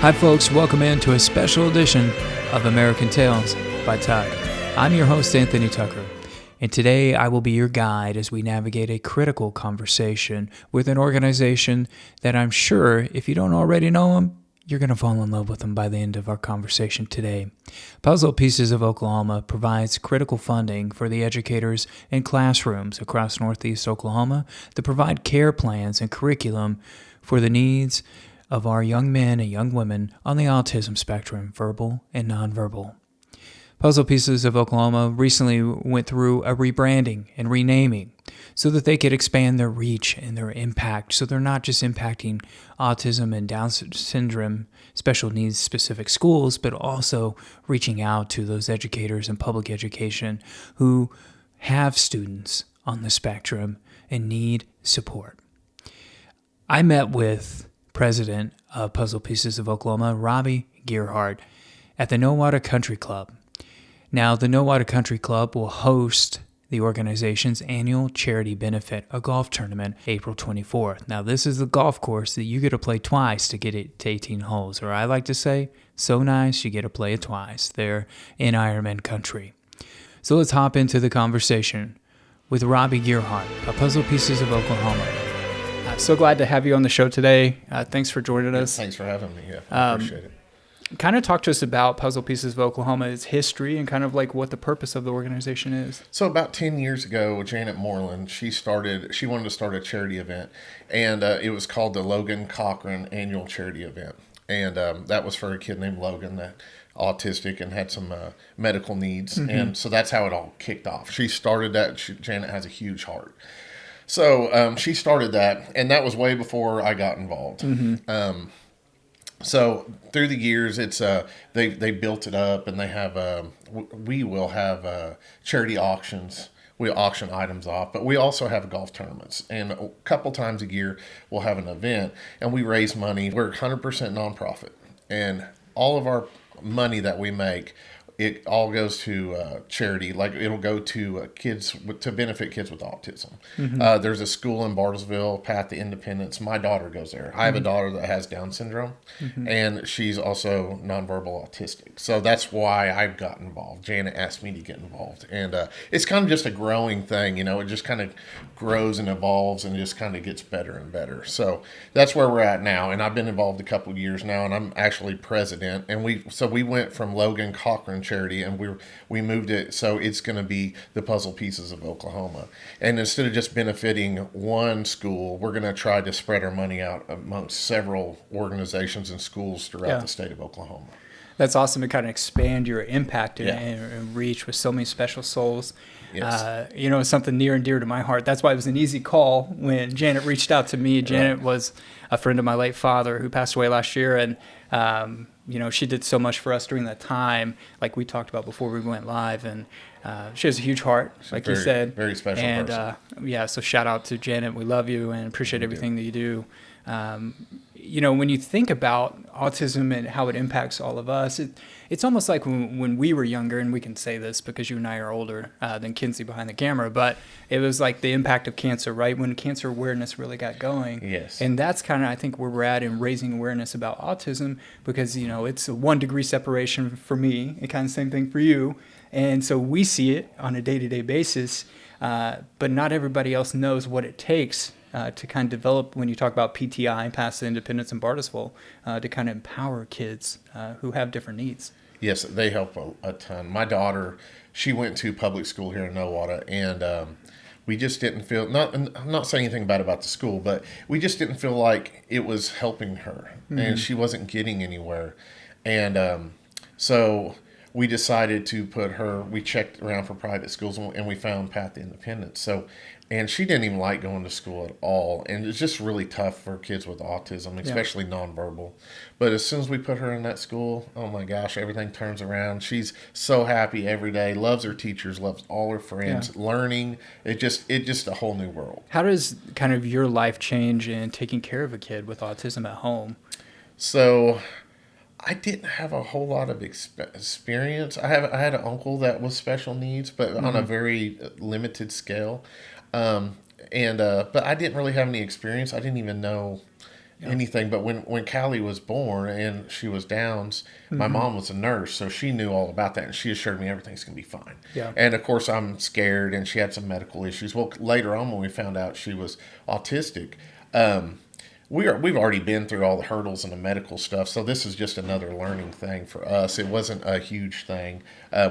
Hi folks, welcome into a special edition of American Tales by Tuck. I'm your host, Anthony Tucker, and today I will be your guide as we navigate a critical conversation with an organization that I'm sure, if you don't already know them, you're going to fall in love with them by the end of our conversation today. Puzzle Pieces of Oklahoma provides critical funding for the educators in classrooms across Northeast Oklahoma that provide care plans and curriculum for the needs of our young men and young women on the autism spectrum, verbal and nonverbal. Puzzle Pieces of Oklahoma recently went through a rebranding and renaming so that they could expand their reach and their impact, so they're not just impacting autism and Down syndrome special needs specific schools, but also reaching out to those educators in public education who have students on the spectrum and need support. I met with President of Puzzle Pieces of Oklahoma, Robby Gearhart, at the No Water Country Club. Now, the No Water Country Club will host the organization's annual charity benefit, a golf tournament, April 24th. Now, this is the golf course that you get to play twice to get it to 18 holes, or I like to say, so nice you get to play it twice there in Ironman country. So let's hop into the conversation with Robby Gearhart of Puzzle Pieces of Oklahoma. So glad to have you on the show today. Thanks for joining us. Thanks for having me. Yeah, I appreciate it. Kind of talk to us about Puzzle Pieces of Oklahoma, its history, and kind of like what the purpose of the organization is. So about 10 years ago, Janet Moreland, she wanted to start a charity event, and it was called the Logan Cochran Annual Charity Event. And that was for a kid named Logan, that autistic and had some medical needs. Mm-hmm. And so that's how it all kicked off. She started that. Janet has a huge heart. So she started that, and that was way before I got involved. Mm-hmm. So through the years, it's they built it up, and they have we will have charity auctions. We auction items off, but we also have golf tournaments, and a couple times a year we'll have an event, and we raise money. We're 100% nonprofit, and all of our money that we make, it all goes to charity. Like, it'll go to kids to benefit kids with autism. Mm-hmm. There's a school in Bartlesville, Path to Independence. My daughter goes there. I have a daughter that has Down syndrome, and she's also nonverbal autistic. So that's why I've got involved. Janet asked me to get involved, and it's kind of just a growing thing. You know, it just kind of grows and evolves and just kind of gets better and better. So that's where we're at now, and I've been involved a couple of years now, and I'm actually president. And we went from Logan Cochran charity, and we moved it, so it's going to be the Puzzle Pieces of Oklahoma. And instead of just benefiting one school, we're going to try to spread our money out amongst several organizations and schools throughout the state of Oklahoma. That's awesome to kind of expand your impact and reach with so many special souls. Yes. It's something near and dear to my heart. That's why it was an easy call when Janet reached out to me. Janet was a friend of my late father who passed away last year, and she did so much for us during that time, like we talked about before we went live, and she has a huge heart, like you said. Very special person. So shout out to Janet. We love you and appreciate everything that you do. When you think about autism and how it impacts all of us, it's almost like when we were younger, and we can say this because you and I are older than Kinsey behind the camera, but it was like the impact of cancer, right? When cancer awareness really got going. Yes. And that's kind of, I think, where we're at in raising awareness about autism, because, it's a 1 degree separation for me, and kind of same thing for you. And so we see it on a day-to-day basis, but not everybody else knows what it takes to kind of develop, when you talk about PTI, Path to Independence in Bartlesville, to kind of empower kids who have different needs. Yes, they help a ton. My daughter, she went to public school here in Nowata, and we just didn't feel, I'm not saying anything bad about the school, but we just didn't feel like it was helping her, and she wasn't getting anywhere. And so we decided to we checked around for private schools, and we found Path to Independence. And she didn't even like going to school at all. And it's just really tough for kids with autism, especially nonverbal. But as soon as we put her in that school, oh my gosh, everything turns around. She's so happy every day, loves her teachers, loves all her friends, learning. It's just a whole new world. How does kind of your life change in taking care of a kid with autism at home? So I didn't have a whole lot of experience. I had an uncle that was special needs, but on a very limited scale. But I didn't really have any experience. I didn't even know anything. But when Callie was born and she was Downs, my mom was a nurse, so she knew all about that, and she assured me everything's gonna be fine. Yeah. And of course, I'm scared, and she had some medical issues. Well, later on, when we found out she was autistic, we've already been through all the hurdles and the medical stuff, so this is just another learning thing for us. It wasn't a huge thing.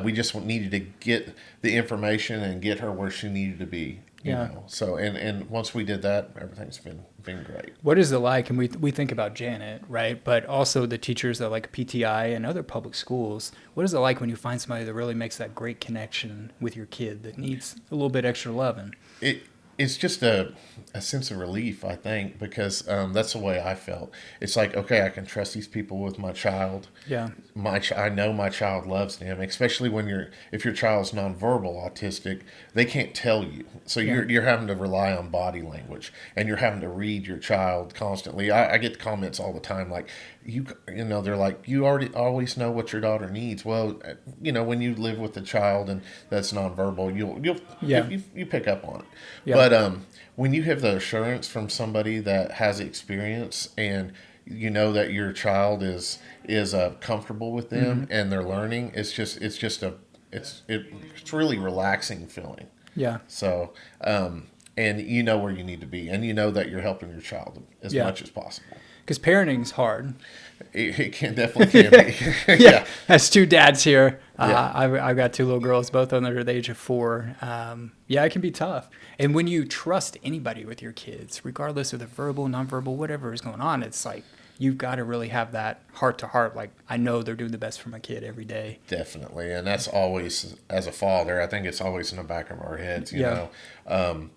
We just needed to get the information and get her where she needed to be. You know? So and once we did that, everything's been great. What is it like? And we think about Janet, right? But also the teachers at like PTI and other public schools. What is it like when you find somebody that really makes that great connection with your kid that needs a little bit extra loving? It's just a sense of relief, I think, because that's the way I felt. It's like, okay, I can trust these people with my child. Yeah. I know my child loves them, especially if your child's nonverbal autistic, they can't tell you. So you're having to rely on body language, and you're having to read your child constantly. I get comments all the time like, they're like, you already always know what your daughter needs. Well, when you live with a child and that's nonverbal, you pick up on it. Yeah. But when you have the assurance from somebody that has experience, and you know that your child is comfortable with them and they're learning, it's really relaxing feeling. Yeah. So and you know where you need to be, and you know that you're helping your child as much as possible. Because parenting's hard. It definitely can be. Yeah. As two dads here, I've got two little girls, both under the age of 4. It can be tough. And when you trust anybody with your kids, regardless of the verbal, nonverbal, whatever is going on, it's like you've got to really have that heart to heart. Like, I know they're doing the best for my kid every day. Definitely. And that's always, as a father, I think it's always in the back of our heads, you know.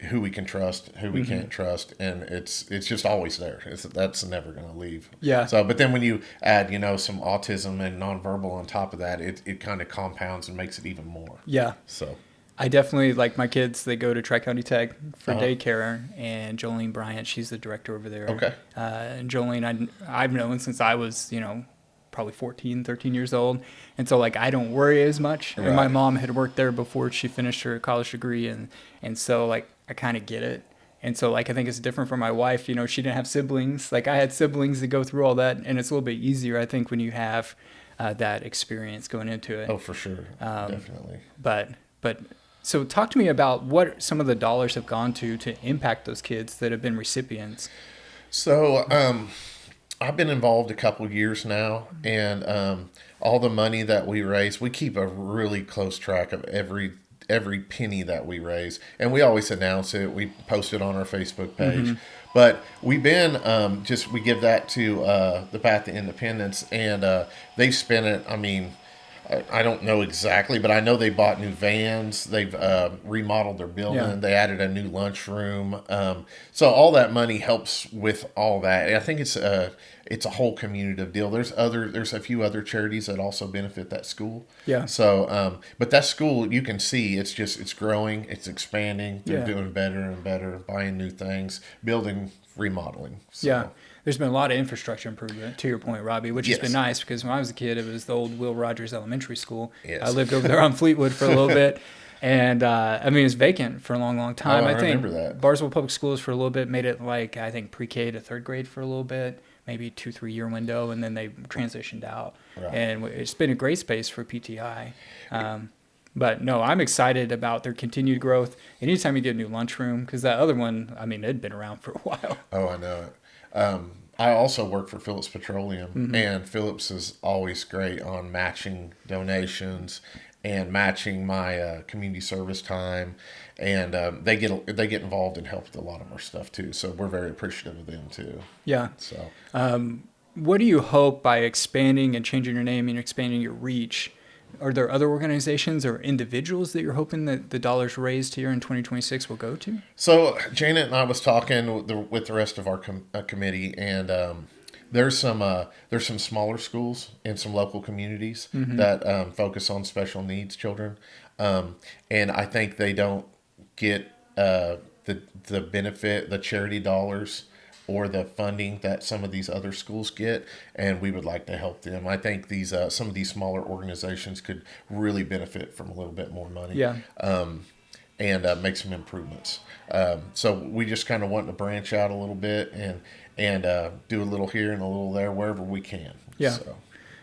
Who we can trust, who we can't trust, and it's just always there. That's never going to leave. Yeah. So, but then when you add, some autism and nonverbal on top of that, it kind of compounds and makes it even more. Yeah. So, I definitely like my kids. They go to Tri-County Tech for daycare, and Jolene Bryant, she's the director over there. Okay. And Jolene, I've known since I was, probably 14, 13 years old. And so, like, I don't worry as much. Right. And my mom had worked there before she finished her college degree. And so, like, I kind of get it. And so, like, I think it's different for my wife. She didn't have siblings. Like, I had siblings to go through all that. And it's a little bit easier, I think, when you have that experience going into it. Oh, for sure. Definitely. But so talk to me about what some of the dollars have gone to impact those kids that have been recipients. So, I've been involved a couple years now, and all the money that we raise, we keep a really close track of every penny that we raise, and we always announce it. We post it on our Facebook page, but we've been we give that to the Path to Independence, and they've spent it. I mean, I don't know exactly, but I know they bought new vans. They've remodeled their building. Yeah. They added a new lunchroom. So all that money helps with all that. And I think it's a whole community deal. There's a few other charities that also benefit that school. Yeah. So, but that school, you can see it's growing, it's expanding. They're doing better and better, buying new things, building, remodeling. So. Yeah. There's been a lot of infrastructure improvement, to your point, Robby, which has been nice, because when I was a kid, it was the old Will Rogers Elementary School. Yes. I lived over there on Fleetwood for a little bit, and it was vacant for a long, long time. I remember that. Barnesville Public Schools for a little bit made it pre-K to third grade for a little bit, maybe 2-3 year window, and then they transitioned out. Right. And it's been a great space for PTI. But no, I'm excited about their continued growth. Anytime you get a new lunchroom, because that other one, it'd been around for a while. Oh, I know it. I also work for Phillips Petroleum, and Phillips is always great on matching donations and matching my community service time, and they get involved and help with a lot of our stuff too. So we're very appreciative of them too. Yeah. So, what do you hope by expanding and changing your name and expanding your reach? Are there other organizations or individuals that you're hoping that the dollars raised here in 2026 will go to? So Janet and I was talking with the rest of our committee, and there's some smaller schools in some local communities that focus on special needs children, and I think they don't get the benefit, the charity dollars, or the funding that some of these other schools get, and we would like to help them. I think these some of these smaller organizations could really benefit from a little bit more money, and make some improvements. So we just kind of want to branch out a little bit and do a little here and a little there wherever we can. Yeah. So.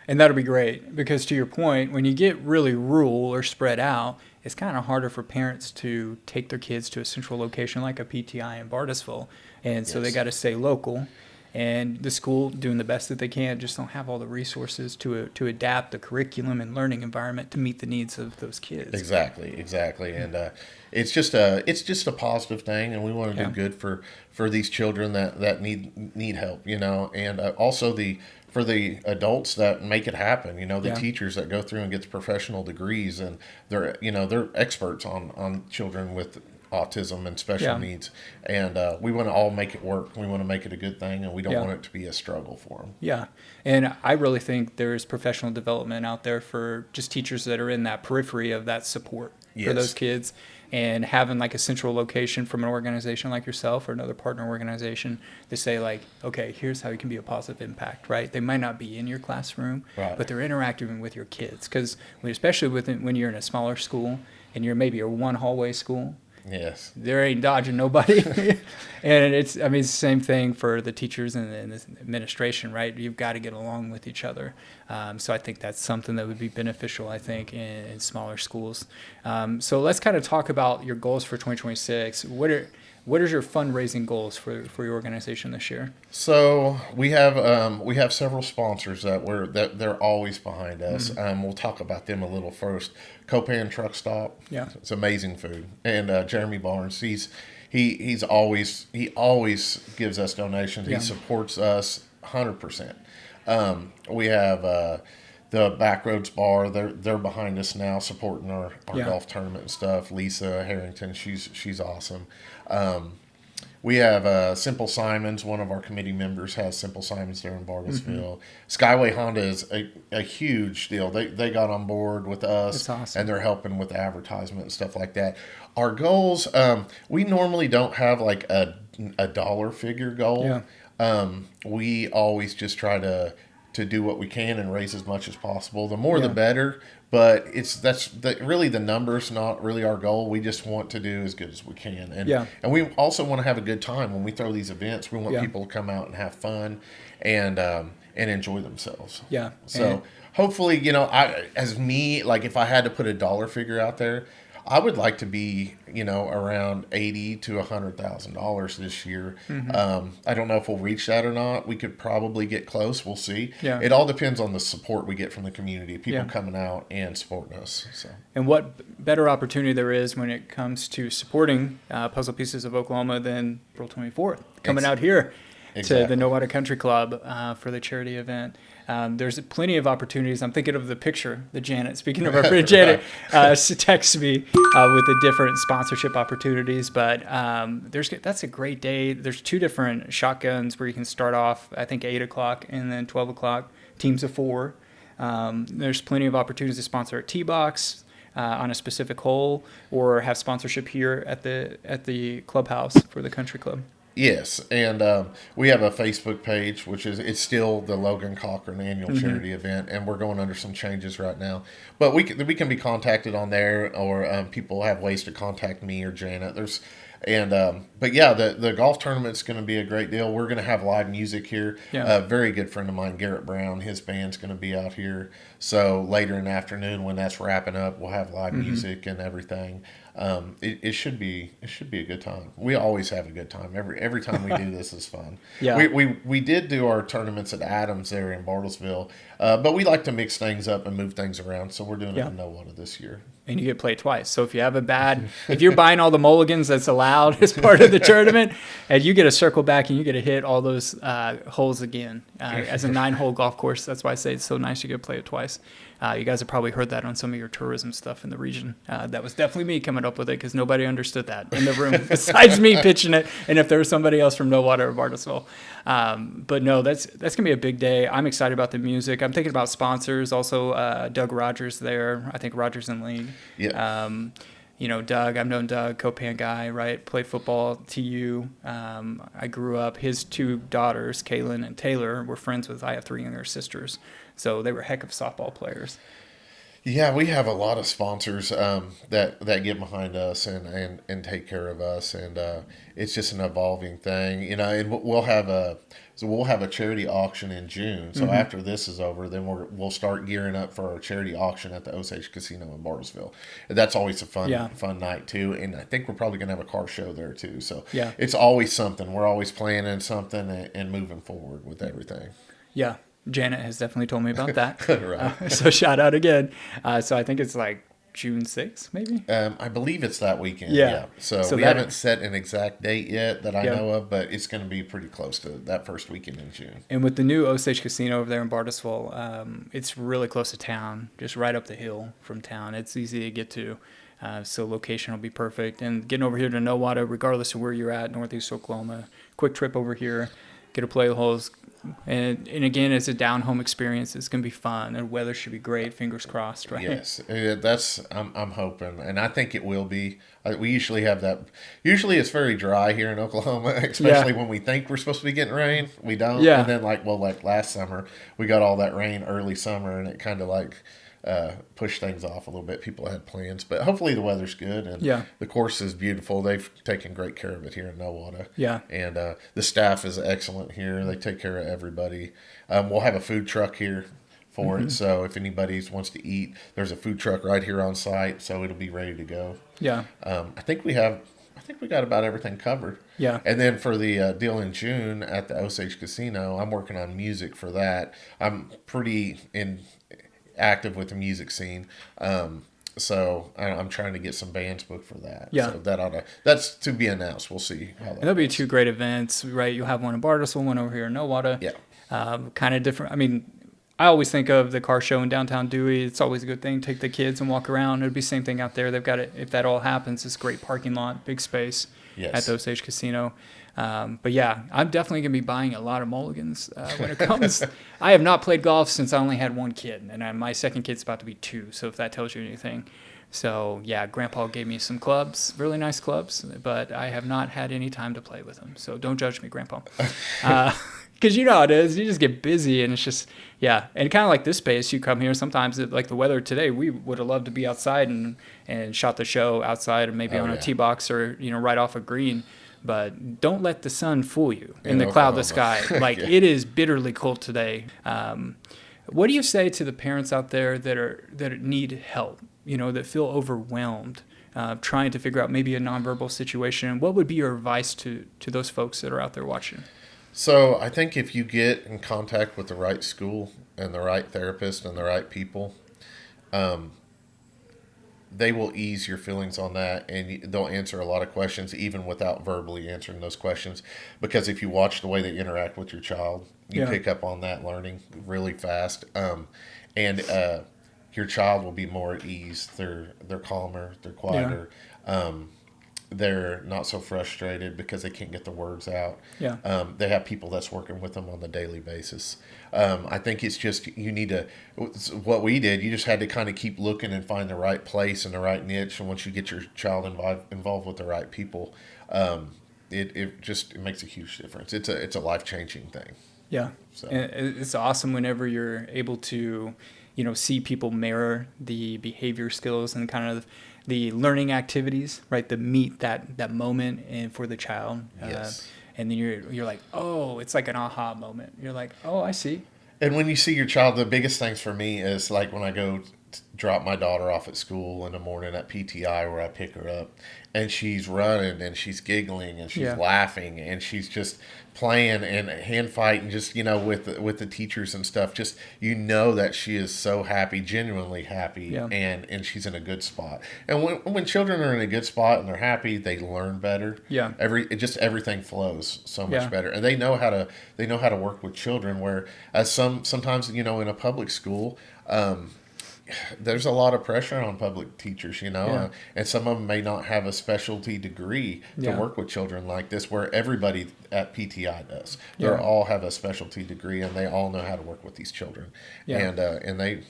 And that'll be great because, to your point, when you get really rural or spread out, it's kind of harder for parents to take their kids to a central location like a PTI in Bartlesville. And so they got to stay local. And the school, doing the best that they can, just don't have all the resources to adapt the curriculum and learning environment to meet the needs of those kids. Exactly. And it's just a positive thing, and we want to do good for these children that need help, and also for the adults that make it happen, the teachers that go through and get professional degrees, and they're experts on children with autism and special needs, and we want to all make it work. We want to make it a good thing, and we don't want it to be a struggle for them. Yeah, and I really think there's professional development out there for just teachers that are in that periphery of that support for those kids, and having like a central location from an organization like yourself or another partner organization to say like, okay, here's how you can be a positive impact, right? They might not be in your classroom, but they're interacting with your kids, because especially when you're in a smaller school and you're maybe a one hallway school. Yes. There ain't dodging nobody. And it's the same thing for the teachers and the administration, right? You've got to get along with each other. So I think that's something that would be beneficial, I think, in smaller schools. So let's kind of talk about your goals for 2026. What are your fundraising goals for your organization this year? So we have several sponsors that they're always behind us. We'll talk about them a little first. Cochran Truck Stop. Yeah, it's amazing food. And Jeremy Barnes, he always gives us donations. He supports us 100%. We have the Backroads Bar. They're behind us now, supporting our golf tournament and stuff. Lisa Harrington, she's awesome. We have Simple Simons. One of our committee members has Simple Simons there in Bartlesville. Skyway Honda is a huge deal. They got on board with us. That's awesome. And they're helping with advertisement and stuff like that. Our goals, we normally don't have like a dollar figure goal. We always just try to do what we can and raise as much as possible. The more the better. But really the numbers, not really our goal. We just want to do as good as we can, and we also want to have a good time when we throw these events. We want people to come out and have fun, and enjoy themselves. Yeah. So hopefully, if I had to put a dollar figure out there, I would like to be, around $80,000 to $100,000 this year. I don't know if we'll reach that or not. We could probably get close. We'll see. Yeah. It all depends on the support we get from the community, people coming out and supporting us. So. And what better opportunity there is when it comes to supporting Puzzle Pieces of Oklahoma than April 24th, coming out here to the No Water Country Club for the charity event. There's plenty of opportunities. I'm thinking of the picture that Janet, speaking of our friend Janet, texts me with the different sponsorship opportunities. But that's a great day. There's 2 different shotguns where you can start off, I think, 8 o'clock and then 12 o'clock, teams of 4. There's plenty of opportunities to sponsor a tee box on a specific hole, or have sponsorship here at the clubhouse for the country club. Yes, and we have a Facebook page, it's still the Logan Cochran annual charity event, and we're going under some changes right now. But we can be contacted on there, or people have ways to contact me or Janet. The golf tournament's going to be a great deal. We're going to have live music here. A very good friend of mine, Garrett Brown, his band's going to be out here. So later in the afternoon, when that's wrapping up, we'll have live music and everything. It should be a good time. We always have a good time. Every time we do this is fun. We did do our tournaments at Adams there in Bartlesville, but we like to mix things up and move things around. So we're doing it in No Water this year. And you get played twice. So if you're buying all the mulligans that's allowed as part of the tournament, and you get to circle back and you get to hit all those holes again as a 9-hole golf course. That's why I say it's so nice you get to play it twice. You guys have probably heard that on some of your tourism stuff in the region. That was definitely me coming up with it, because nobody understood that in the room besides me pitching it, and if there was somebody else from No Water or Bartlesville. But no, that's going to be a big day. I'm excited about the music. I'm thinking about sponsors. Also, Doug Rogers there. I think Rogers and League. Yeah. Doug, I've known Doug, Copan guy, right? Played football at TU. I grew up, his 2 daughters, Kaylin and Taylor, were friends with, I have 3 younger sisters. So they were heck of softball players. Yeah, we have a lot of sponsors that get behind us and take care of us, and it's just an evolving thing, And we'll have a charity auction in June. So Mm-hmm. after this is over, then we'll start gearing up for our charity auction at the Osage Casino in Bartlesville. And that's always a Yeah. fun night too, and I think we're probably gonna have a car show there too. So Yeah. it's always something. We're always planning something and moving forward with everything. Yeah. Janet has definitely told me about that. Right. So shout out again. So I think it's like June 6th, maybe? I believe it's that weekend. Yeah. Yeah. So So we that- haven't set an exact date yet that I Yeah. know of, but it's going to be pretty close to that first weekend in June. And with the new Osage Casino over there in Bartlesville, it's really close to town, just right up the hill from town. It's easy to get to. So location will be perfect. And getting over here to Nowata, regardless of where you're at, Northeast Oklahoma, quick trip over here, get to play the holes. And again, it's a down-home experience. It's going to be fun. The weather should be great. Fingers crossed, right? Yes, I'm hoping, and I think it will be. We usually have that. Usually, it's very dry here in Oklahoma, especially when we think we're supposed to be getting rain. We don't. Yeah. And then like last summer, we got all that rain early summer, and it kind of pushed things off a little bit. People had plans, but hopefully the weather's good and Yeah. the course is beautiful. They've taken great care of it here in Nowata. Yeah. And the staff is excellent here. They take care of everybody. We'll have a food truck here for it, so if anybody wants to eat, there's a food truck right here on site, so it'll be ready to go. Yeah. I think we got about everything covered. Yeah. And then for the deal in June at the Osage Casino, I'm working on music for that. I'm pretty active with the music scene. So I'm trying to get some bands booked for that. Yeah. So that's to be announced. We'll see how that And there'll be goes. two great events, right? You'll have one in Bartlesville, one over here in Nowata. Yeah. Kind of different. I mean, I always think of the car show in downtown Dewey. It's always a good thing. Take the kids and walk around. It'd be the same thing out there. They've got it. If that all happens, it's a great parking lot, big space Yes. at the Osage Casino. But yeah, I'm definitely going to be buying a lot of mulligans when it comes. I have not played golf since I only had one kid, and my second kid's about to be 2. So if that tells you anything. So yeah, Grandpa gave me some clubs, really nice clubs, but I have not had any time to play with them. So don't judge me, Grandpa. Because you know how it is. You just get busy, and it's just, yeah. And kind of like this space, you come here, sometimes, like the weather today, we would have loved to be outside and shot the show outside, or maybe on a tee box, or, right off a green. But don't let the sun fool you in the cloudless sky. Like, Yeah. it is bitterly cold today. What do you say to the parents out there that need help, that feel overwhelmed, trying to figure out maybe a nonverbal situation? What would be your advice to those folks that are out there watching? So I think if you get in contact with the right school and the right therapist and the right people, they will ease your feelings on that, and they'll answer a lot of questions even without verbally answering those questions. Because if you watch the way they interact with your child, you pick up on that learning really fast, and your child will be more at ease. They're calmer, they're quieter. They're not so frustrated because they can't get the words out. Yeah. They have people that's working with them on the daily basis. I think it's just you need to. What we did, you just had to kind of keep looking and find the right place and the right niche. And once you get your child involved with the right people, it makes a huge difference. It's a life-changing thing. Yeah. So. And it's awesome whenever you're able to, see people mirror the behavior skills and kind of the learning activities, right? To meet that moment and for the child. Yes. And then you're like, oh, it's like an aha moment. You're like, oh, I see. And when you see your child, the biggest things for me is like when I go drop my daughter off at school in the morning at PTI where I pick her up, and she's running and she's giggling and she's laughing and she's just playing and hand fighting, just with the teachers and stuff. Just that she is so happy, genuinely happy, and she's in a good spot. And when children are in a good spot and they're happy, they learn better. Yeah. Everything flows so much better, and they know how to work with children. Where sometimes in a public school. There's a lot of pressure on public teachers, and some of them may not have a specialty degree to work with children like this, where everybody at PTI does. They all have a specialty degree, and they all know how to work with these children. And they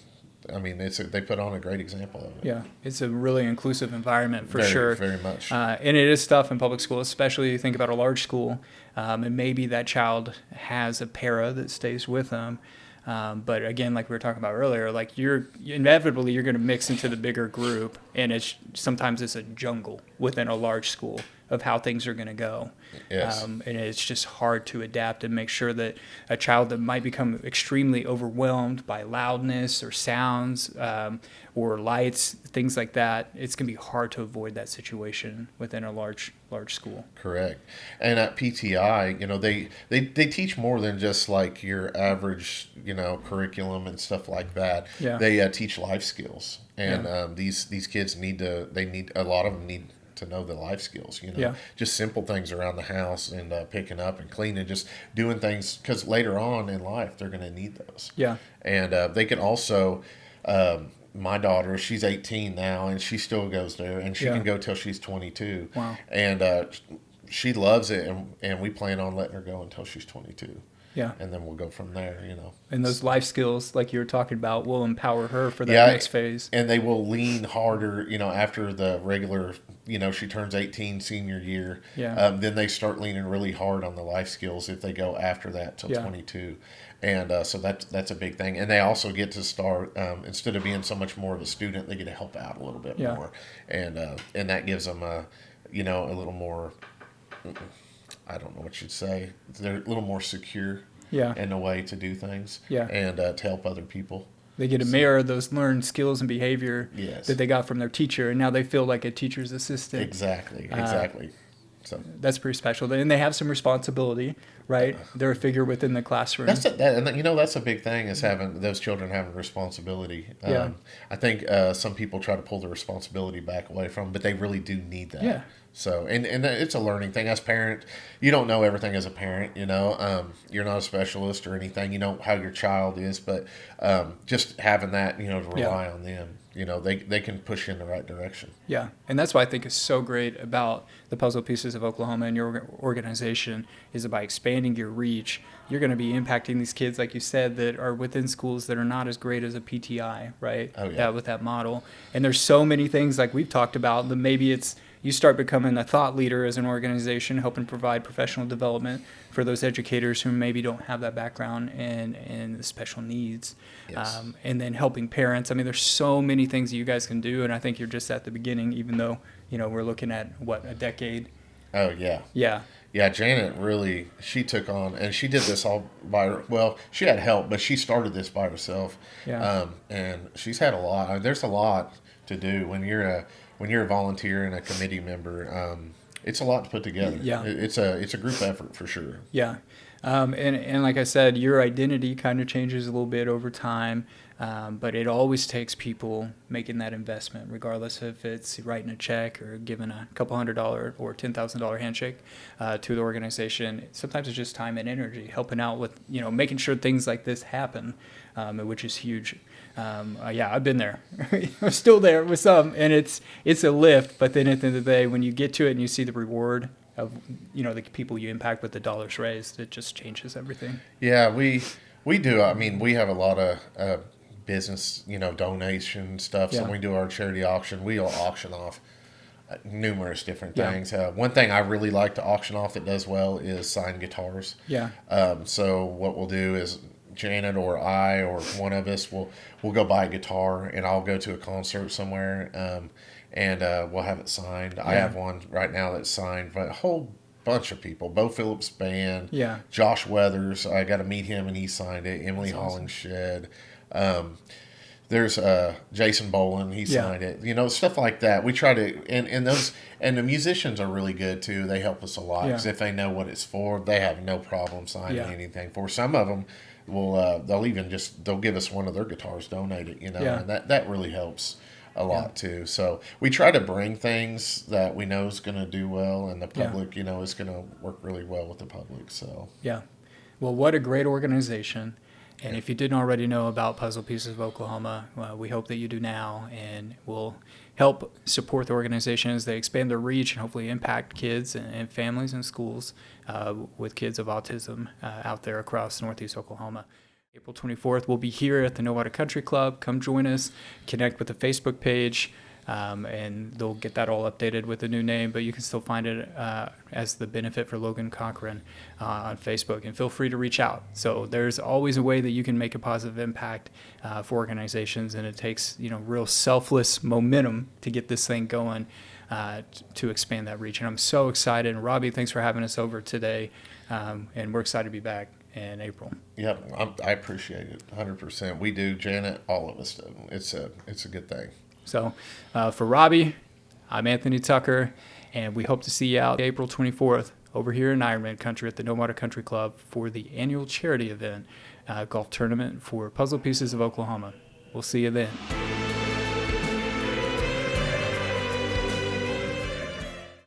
put on a great example of it. Yeah, it's a really inclusive environment for Very, sure. very much. And it is tough in public school, especially you think about a large school, and maybe that child has a para that stays with them. But again, like we were talking about earlier, like you're inevitably going to mix into the bigger group, and sometimes it's a jungle within a large school of how things are going to go. Yes. And it's just hard to adapt and make sure that a child that might become extremely overwhelmed by loudness or sounds or lights, things like that, it's going to be hard to avoid that situation within a large school. Correct. And at PTI, they teach more than just like your average, curriculum and stuff like that. Yeah. They teach life skills, and these kids a lot of them need to know the life skills, just simple things around the house and picking up and cleaning, just doing things, because later on in life they're going to need those. Yeah. And they can also, my daughter, she's 18 now, and she still goes there, and she can go till she's 22. Wow. And she loves it, and we plan on letting her go until she's 22. Yeah. And then we'll go from there, And those life skills, like you were talking about, will empower her for that next phase. And they will lean harder, after the regular, she turns 18 senior year. Yeah. Then they start leaning really hard on the life skills if they go after that till 22. And so that's a big thing. And they also get to start, instead of being so much more of a student, they get to help out a little bit more. And that gives them, a little more, I don't know what you'd say. They're a little more secure in a way to do things and to help other people. They get to mirror those learned skills and behavior Yes. that they got from their teacher, and now they feel like a teacher's assistant. Exactly. So that's pretty special. And they have some responsibility, right? They're a figure within the classroom. that's a big thing, is having those children having responsibility. I think some people try to pull the responsibility back away from them, but they really do need that. Yeah. So, and it's a learning thing. As a parent, you don't know everything as a parent, you're not a specialist or anything. You know how your child is, but just having that, to rely on them, they can push you in the right direction. Yeah, and that's what I think is so great about the Puzzle Pieces of Oklahoma and your organization, is that by expanding your reach, you're going to be impacting these kids, like you said, that are within schools that are not as great as a PTI, right? Oh, yeah. With that model. And there's so many things like we've talked about that maybe it's you start becoming a thought leader as an organization, helping provide professional development for those educators who maybe don't have that background and the special needs. Yes. And then helping parents. I mean, there's so many things that you guys can do, and I think you're just at the beginning, even though, we're looking at, a decade? Oh, yeah. Yeah. Yeah, Janet really, she took on, and she did this all by her. Well, she had help, but she started this by herself. Yeah. And she's had a lot. There's a lot to do when you're a volunteer and a committee member. It's a lot to put together. Yeah. It's a group effort for sure. Yeah. And like I said, your identity kind of changes a little bit over time, but it always takes people making that investment, regardless if it's writing a check or giving a couple $100 or $10,000 handshake to the organization. Sometimes it's just time and energy, helping out with, making sure things like this happen, which is huge. I've been there. I'm still there with some, and it's a lift. But then at the end of the day, when you get to it and you see the reward of the people you impact with the dollars raised, it just changes everything. Yeah, we do. I mean, we have a lot of business, donation stuff. So when we do our charity auction, we'll auction off numerous different things. One thing I really like to auction off that does well is signed guitars. Yeah. So what we'll do is Janet or I or one of us will go buy a guitar, and I'll go to a concert somewhere, and we'll have it signed. I have one right now that's signed by a whole bunch of people. Bo Phillips Band, Josh Weathers. I got to meet him, and he signed it. Emily Hollingshed. There's Jason Boland. He signed it. Stuff like that. We try to, and the musicians are really good too. They help us a lot because if they know what it's for, they have no problem signing anything for. Some of them they'll give us one of their guitars, donate it, and that really helps a lot too. So we try to bring things that we know is going to do well, and the public, is going to work really well with the public. So well, what a great organization. And if you didn't already know about Puzzle Pieces of Oklahoma, we hope that you do now, and we'll help support the organization as they expand their reach and hopefully impact kids and families and schools with kids of autism out there across Northeast Oklahoma. April 24th, we'll be here at the No Water Country Club. Come join us, connect with the Facebook page. and they'll get that all updated with a new name, but you can still find it as the Benefit for Logan Cochran on Facebook, and feel free to reach out. So there's always a way that you can make a positive impact for organizations, and it takes real selfless momentum to get this thing going, to expand that reach. And I'm so excited. And Robby, thanks for having us over today, and we're excited to be back in April. Yeah, I appreciate it 100%. We do, Janet, all of us do. It's a good thing. So for Robby, I'm Anthony Tucker, and we hope to see you out April 24th over here in Ironman Country at the No Matter Country Club for the annual charity event, golf tournament for Puzzle Pieces of Oklahoma. We'll see you then.